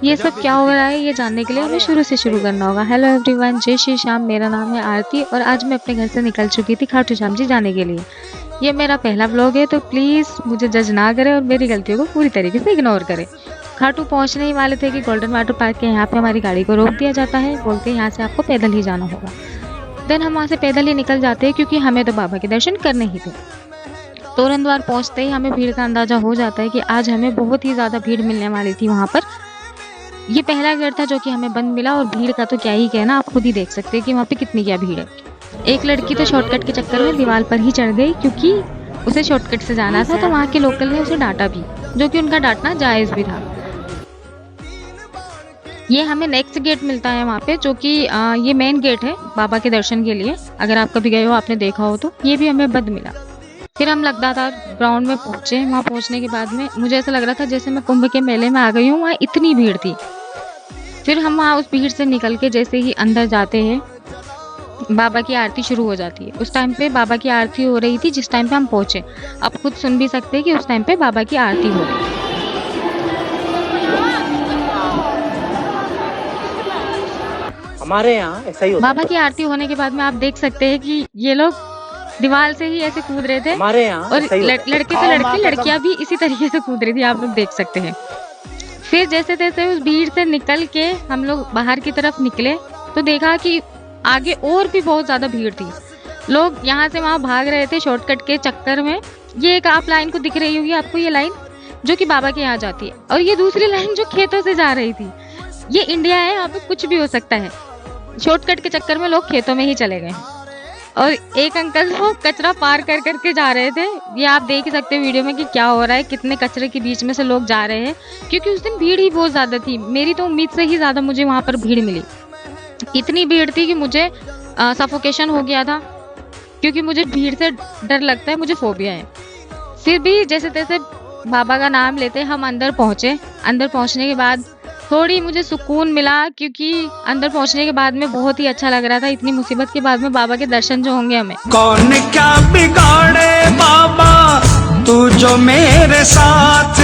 ये सब क्या हो रहा है ये जानने के लिए हमें शुरू से शुरू करना होगा। हेलो एवरीवन, जय श्री श्याम। मेरा नाम है आरती और आज मैं अपने घर से निकल चुकी थी खाटू श्याम जी जाने के लिए। ये मेरा पहला व्लॉग है तो प्लीज़ मुझे जज ना करें और मेरी गलतियों को पूरी तरीके से इग्नोर करें। खाटू पहुंचने ही वाले थे कि गोल्डन वाटर पार्क के यहाँ पे हमारी गाड़ी को रोक दिया जाता है, बोलते हैं यहाँ से आपको पैदल ही जाना होगा। देन हम वहाँ से पैदल ही निकल जाते हैं क्योंकि हमें तो बाबा के दर्शन करने ही थे। तोरण द्वार पहुँचते ही हमें भीड़ का अंदाजा हो जाता है कि आज हमें बहुत ही ज़्यादा भीड़ मिलने वाली थी वहाँ पर। ये पहला गेट था जो कि हमें बंद मिला और भीड़ का तो क्या ही कहना, आप खुद ही देख सकते हैं कि वहाँ पे कितनी क्या भीड़ है। एक लड़की तो शॉर्टकट के चक्कर में दीवार पर ही चढ़ गई क्योंकि उसे शॉर्टकट से जाना था, तो वहाँ के लोकल ने उसे डांटा भी, जो कि उनका डांटना जायज़ भी था। ये हमें नेक्स्ट गेट मिलता है वहाँ पे, जो कि ये मेन गेट है बाबा के दर्शन के लिए। अगर आप कभी गए हो, आपने देखा हो तो ये भी हमें बंद मिला। फिर हम लगातार ग्राउंड में पहुँचे। वहाँ पहुँचने के बाद में मुझे ऐसा लग रहा था जैसे मैं कुंभ के मेले में आ गई हूँ, वहाँ इतनी भीड़ थी। फिर हम वहाँ उस भीड़ से निकल के जैसे ही अंदर जाते हैं, बाबा की आरती शुरू हो जाती है। उस टाइम पे बाबा की आरती हो रही थी जिस टाइम पे हम पहुँचे। आप खुद सुन भी सकते हैं कि उस टाइम पे बाबा की आरती हो रही है। हमारे यहाँ ऐसा ही होता है। बाबा की आरती होने के बाद में आप देख सकते हैं कि ये लोग दीवार से ही ऐसे कूद रहे थे हमारे यहाँ और ऐसा ही होता है। लड़के से लड़की, लड़कियां भी इसी तरीके से कूद रही थी, आप लोग देख सकते हैं। फिर जैसे तैसे उस भीड़ से निकल के हम लोग बाहर की तरफ निकले तो देखा कि आगे और भी बहुत ज्यादा भीड़ थी। लोग यहाँ से वहाँ भाग रहे थे शॉर्टकट के चक्कर में। ये एक आप लाइन को दिख रही होगी आपको, ये लाइन जो कि बाबा के यहाँ जाती है, और ये दूसरी लाइन जो खेतों से जा रही थी। ये इंडिया है, यहाँ पे कुछ भी हो सकता है। शॉर्टकट के चक्कर में लोग खेतों में ही चले गए और एक अंकल वो कचरा पार कर करके जा रहे थे। ये आप देख ही सकते हैं वीडियो में कि क्या हो रहा है, कितने कचरे के बीच में से लोग जा रहे हैं, क्योंकि उस दिन भीड़ ही बहुत ज़्यादा थी। मेरी तो उम्मीद से ही ज़्यादा मुझे वहाँ पर भीड़ मिली। इतनी भीड़ थी कि मुझे सफोकेशन हो गया था, क्योंकि मुझे भीड़ से डर लगता है, मुझे फोबिया है। फिर भी जैसे तैसे बाबा का नाम लेते हम अंदर पहुँचे। अंदर पहुँचने के बाद थोड़ी मुझे सुकून मिला, क्योंकि अंदर पहुंचने के बाद में बहुत ही अच्छा लग रहा था। इतनी मुसीबत के बाद में बाबा के दर्शन जो होंगे हमें। कौन क्या बिगाड़े बाबा, तू जो मेरे साथ